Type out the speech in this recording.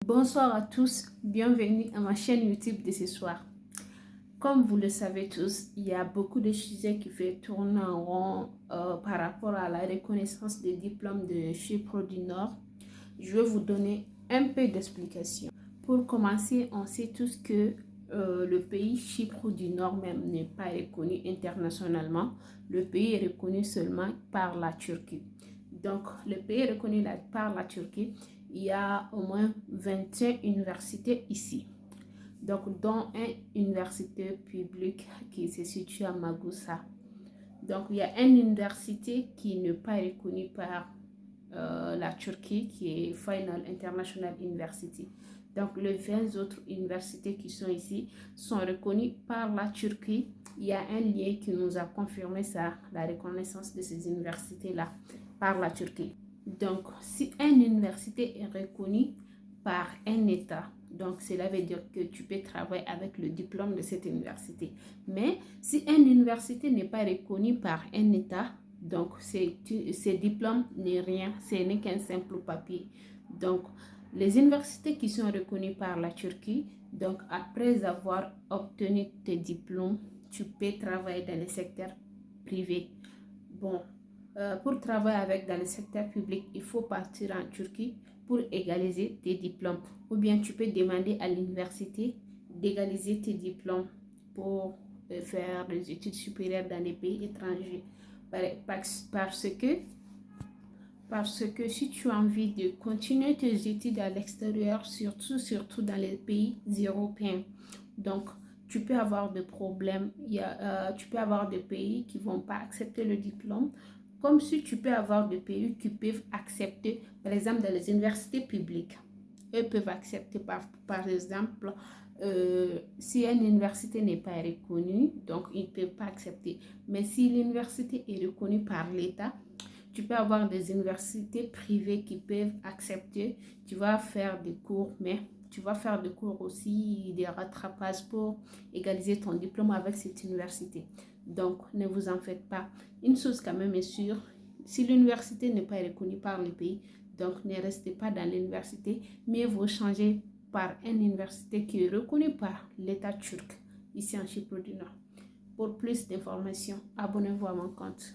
Bonsoir à tous, bienvenue à ma chaîne YouTube de ce soir. Comme vous le savez tous, il y a beaucoup de sujets qui font tourner en rond par rapport à la reconnaissance des diplômes de Chypre du Nord. Je vais vous donner un peu d'explication. Pour commencer, on sait tous que le pays Chypre du Nord même n'est pas reconnu internationalement. Le pays est reconnu seulement par la Turquie. Donc, le pays est reconnu par la Turquie. Il y a au moins 21 universités ici. Donc, dont une université publique qui se situe à Magusa. Donc, il y a une université qui n'est pas reconnue par la Turquie, qui est Final International University. Donc, les 20 autres universités qui sont ici sont reconnues par la Turquie. Il y a un lien qui nous a confirmé ça, la reconnaissance de ces universités-là par la Turquie. Donc, si une université est reconnue par un État, donc cela veut dire que tu peux travailler avec le diplôme de cette université. Mais si une université n'est pas reconnue par un État, donc ce diplôme n'est rien, ce n'est qu'un simple papier. Donc, les universités qui sont reconnues par la Turquie, donc après avoir obtenu tes diplômes, tu peux travailler dans le secteur privé. Bon, pour travailler dans le secteur public, il faut partir en Turquie pour égaliser tes diplômes. Ou bien tu peux demander à l'université d'égaliser tes diplômes pour faire des études supérieures dans les pays étrangers. Parce que si tu as envie de continuer tes études à l'extérieur, surtout dans les pays européens, donc tu peux avoir des problèmes. Tu peux avoir des pays qui ne vont pas accepter le diplôme, comme si tu peux avoir des pays qui peuvent accepter, par exemple dans les universités publiques. Eux peuvent accepter par exemple, si une université n'est pas reconnue, donc ils ne peuvent pas accepter. Mais si l'université est reconnue par l'État, tu peux avoir des universités privées qui peuvent accepter. Tu vas faire des cours, mais tu vas faire des cours aussi, des rattrapages pour égaliser ton diplôme avec cette université. Donc, ne vous en faites pas. Une chose quand même est sûre, si l'université n'est pas reconnue par le pays, donc ne restez pas dans l'université, mais vous changez par une université qui est reconnue par l'État turc, ici en Chypre du Nord. Pour plus d'informations, abonnez-vous à mon compte.